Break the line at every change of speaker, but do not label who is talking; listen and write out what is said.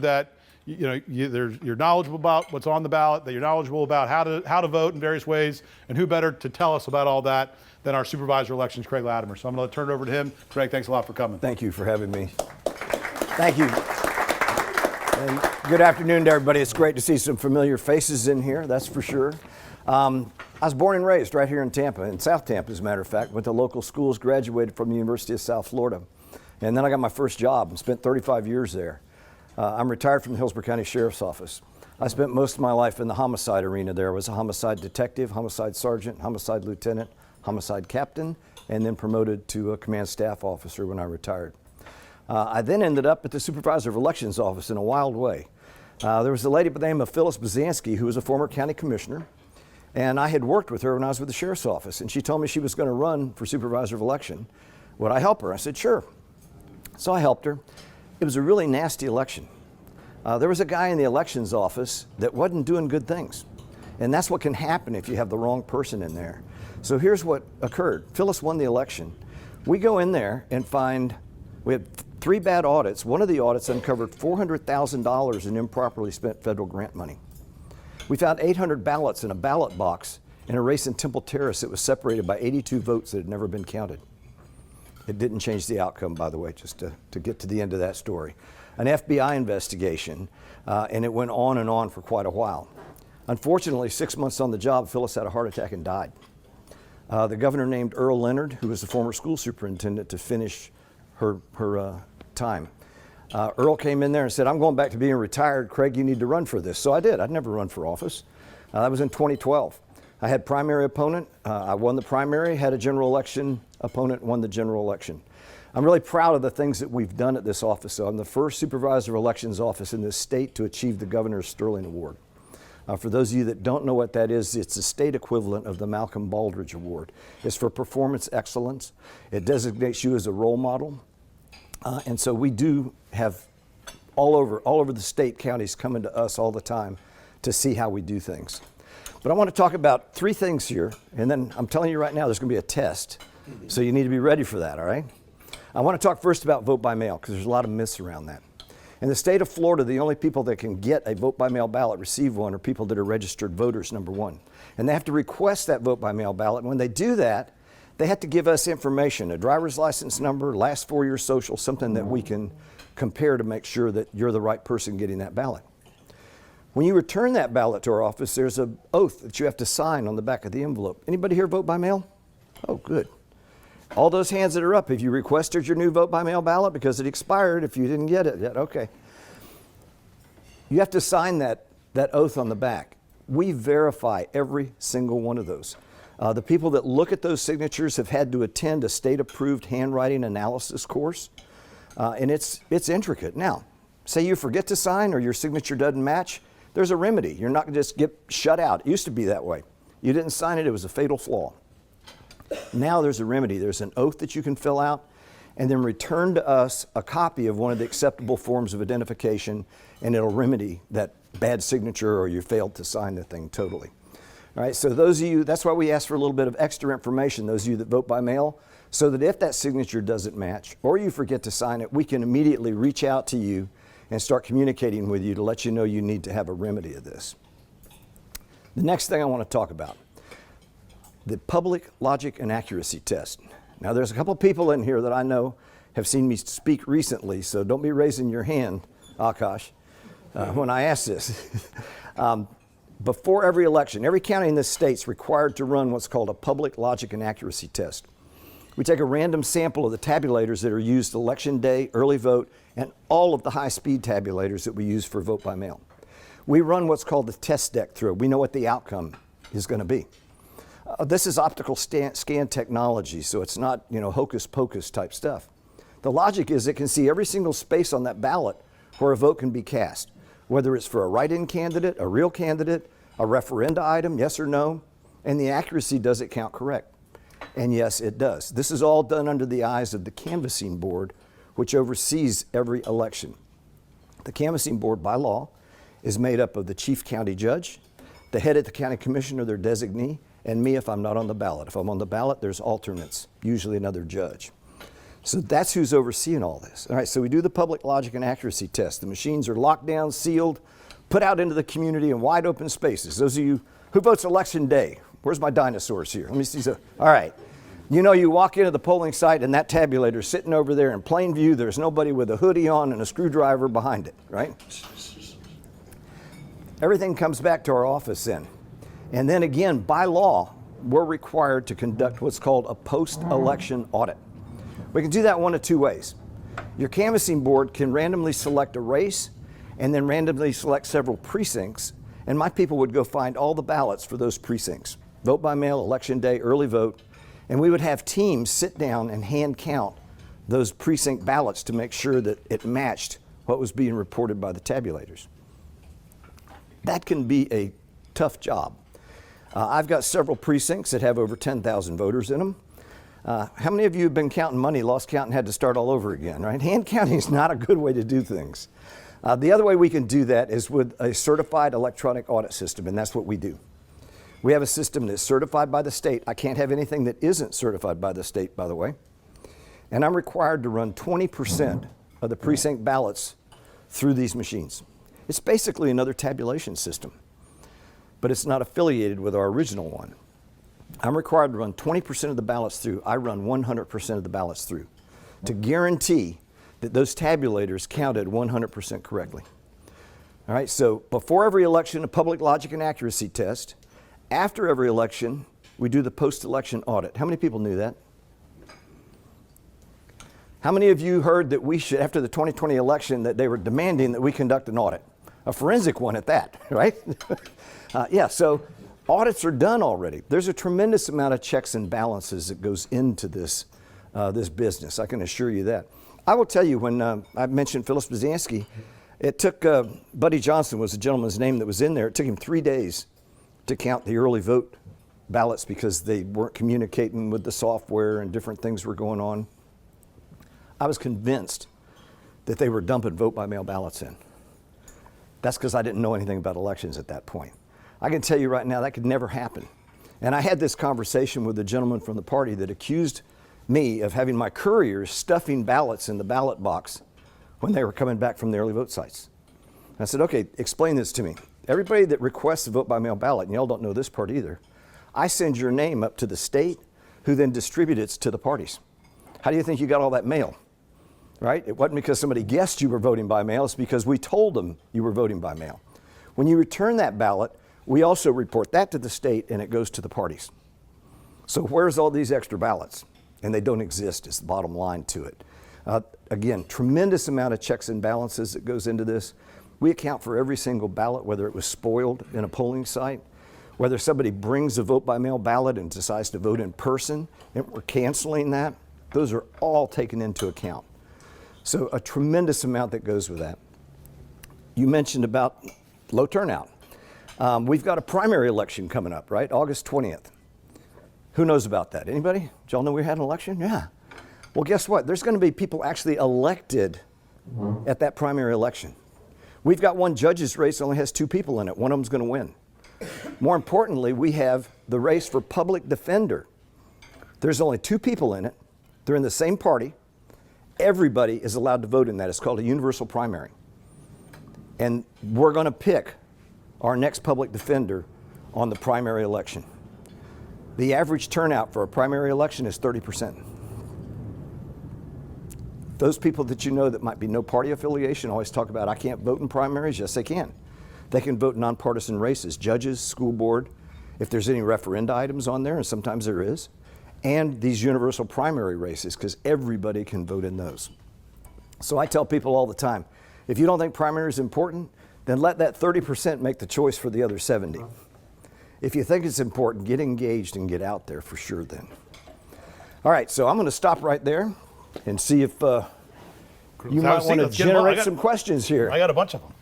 that you're knowledgeable about what's on the ballot, that you're knowledgeable about how to vote in various ways, and who better to tell us about all that than our supervisor of elections, Craig Latimer. So I'm going to turn it over to him. Craig, thanks a lot for coming.
Thank you for having me. Thank you. And good afternoon to everybody. It's great to see some familiar faces in here, that's for sure. I was born and raised right here in Tampa, in South Tampa, as a matter of fact. Went to local schools, graduated from the University of South Florida. And then I got my first job and spent 35 years there. I'm retired from the Hillsborough County Sheriff's Office. I spent most of my life in the homicide arena there. I was a homicide detective, homicide sergeant, homicide lieutenant, homicide captain, and then promoted to a command staff officer when I retired. I then ended up at the supervisor of elections office in a wild way. There was a lady by the name of Phyllis Bazansky, who was a former county commissioner, and I had worked with her when I was with the sheriff's office, and she told me she was going to run for supervisor of election. Would I help her? I said, sure. So I helped her. It was a really nasty election. There was a guy in the elections office that wasn't doing good things. And that's what can happen if you have the wrong person in there. So here's what occurred. Phyllis won the election. We go in there and find, we had 3 bad audits. One of the audits uncovered $400,000 in improperly spent federal grant money. We found 800 ballots in a ballot box in a race in Temple Terrace that was separated by 82 votes that had never been counted. It didn't change the outcome, by the way, just to get to the end of that story. An FBI investigation, and it went on and on for quite a while. Unfortunately, 6 months on the job, Phyllis had a heart attack and died. The governor named Earl Leonard, who was the former school superintendent, to finish her time. Earl came in there and said, I'm going back to being retired. Craig, you need to run for this. So I did. I'd never run for office. That was in 2012. I had primary opponent. I won the primary, had a general election opponent, won the general election. I'm really proud of the things that we've done at this office. So I'm the first supervisor of elections office in this state to achieve the Governor's Sterling Award. For those of you that don't know what that is, it's the state equivalent of the Malcolm Baldrige Award. It's for performance excellence. It designates you as a role model. And so we do have all over the state counties coming to us all the time to see how we do things. But I want to talk about 3 things here, and then I'm telling you right now there's going to be a test, so you need to be ready for that, all right? I want to talk first about vote by mail, because there's a lot of myths around that. In the state of Florida, the only people that can get a vote by mail ballot, receive one, are people that are registered voters, number 1. And they have to request that vote by mail ballot, and when they do that, they have to give us information, a driver's license number, last 4 years social, something that we can compare to make sure that you're the right person getting that ballot. When you return that ballot to our office, there's an oath that you have to sign on the back of the envelope. Anybody here vote by mail? Oh, good. All those hands that are up, have you requested your new vote by mail ballot? Because it expired if you didn't get it yet. Okay. You have to sign that oath on the back. We verify every single one of those. The people that look at those signatures have had to attend a state-approved handwriting analysis course, and it's intricate. Now, say you forget to sign or your signature doesn't match, there's a remedy. You're not going to just get shut out. It used to be that way. You didn't sign it, it was a fatal flaw. Now there's a remedy. There's an oath that you can fill out and then return to us a copy of one of the acceptable forms of identification, and it'll remedy that bad signature or you failed to sign the thing totally. All right, so those of you, that's why we ask for a little bit of extra information, those of you that vote by mail, so that if that signature doesn't match or you forget to sign it, we can immediately reach out to you and start communicating with you to let you know you need to have a remedy of this. The next thing I want to talk about, the public logic and accuracy test. Now there's a couple people in here that I know have seen me speak recently, so don't be raising your hand, Akash, when I ask this. Before every election, every county in this state is required to run what's called a public logic and accuracy test. We take a random sample of the tabulators that are used election day, early vote, and all of the high-speed tabulators that we use for vote by mail. We run what's called the test deck through. We know what the outcome is going to be. This is optical scan technology, so it's not, hocus pocus type stuff. The logic is it can see every single space on that ballot where a vote can be cast, whether it's for a write-in candidate, a real candidate, a referenda item, yes or no, and the accuracy, does it count correct? And yes, it does. This is all done under the eyes of the canvassing board, which oversees every election. The canvassing board, by law, is made up of the chief county judge, the head of the county commissioner, their designee, and me if I'm not on the ballot. If I'm on the ballot, there's alternates, usually another judge. So that's who's overseeing all this. All right, so we do the public logic and accuracy test. The machines are locked down, sealed, put out into the community in wide open spaces. Those of you who votes election day, where's my dinosaurs here? Let me see. All right. You know, you walk into the polling site and that tabulator's sitting over there in plain view. There's nobody with a hoodie on and a screwdriver behind it, right? Everything comes back to our office then. And then again, by law, we're required to conduct what's called a post-election audit. We can do that one of two ways. Your canvassing board can randomly select a race and then randomly select several precincts, and my people would go find all the ballots for those precincts. Vote by mail, election day, early vote, and we would have teams sit down and hand count those precinct ballots to make sure that it matched what was being reported by the tabulators. That can be a tough job. I've got several precincts that have over 10,000 voters in them. How many of you have been counting money, lost count, and had to start all over again, right? Hand counting is not a good way to do things. The other way we can do that is with a certified electronic audit system, and that's what we do. We have a system that's certified by the state. I can't have anything that isn't certified by the state, by the way. And I'm required to run 20% of the precinct ballots through these machines. It's basically another tabulation system, but it's not affiliated with our original one. I'm required to run 20% of the ballots through. I run 100% of the ballots through to guarantee that those tabulators counted 100% correctly. All right, so before every election, a public logic and accuracy test. After every election, we do the post-election audit. How many people knew that? How many of you heard that we should, after the 2020 election, that they were demanding that we conduct an audit? A forensic one at that, right? Yeah, so audits are done already. There's a tremendous amount of checks and balances that goes into this, this business. I can assure you that. I will tell you, when I mentioned Phyllis Buzanski, it took, Buddy Johnson was the gentleman's name that was in there. It took him 3 days to count the early vote ballots because they weren't communicating with the software and different things were going on. I was convinced that they were dumping vote by mail ballots in. That's because I didn't know anything about elections at that point. I can tell you right now that could never happen. And I had this conversation with the gentleman from the party that accused me of having my couriers stuffing ballots in the ballot box when they were coming back from the early vote sites. I said, okay, explain this to me. Everybody that requests a vote by mail ballot, and y'all don't know this part either, I send your name up to the state who then distributes it to the parties. How do you think you got all that mail? Right? It wasn't because somebody guessed you were voting by mail, it's because we told them you were voting by mail. When you return that ballot, we also report that to the state and it goes to the parties. So where's all these extra ballots? And they don't exist is the bottom line to it. Again, tremendous amount of checks and balances that goes into this. We account for every single ballot, whether it was spoiled in a polling site, whether somebody brings a vote by mail ballot and decides to vote in person, and we're canceling that. Those are all taken into account. So a tremendous amount that goes with that. You mentioned about low turnout. We've got a primary election coming up, right? August 20th. Who knows about that? Anybody? Did y'all know we had an election? Yeah. Well, guess what? There's going to be people actually elected at that primary election. We've got one judge's race that only has 2 people in it. One of them's going to win. More importantly, we have the race for public defender. There's only 2 people in it. They're in the same party. Everybody is allowed to vote in that. It's called a universal primary. And we're going to pick our next public defender on the primary election. The average turnout for a primary election is 30%. Those people that you know that might be no party affiliation always talk about, I can't vote in primaries. Yes, they can. They can vote in nonpartisan races, judges, school board, if there's any referenda items on there, and sometimes there is, and these universal primary races, because everybody can vote in those. So I tell people all the time, if you don't think primary is important, then let that 30% make the choice for the other 70. If you think it's important, get engaged and get out there for sure then. All right, so I'm going to stop right there and see if you might want to generate some questions here.
I got a bunch of them.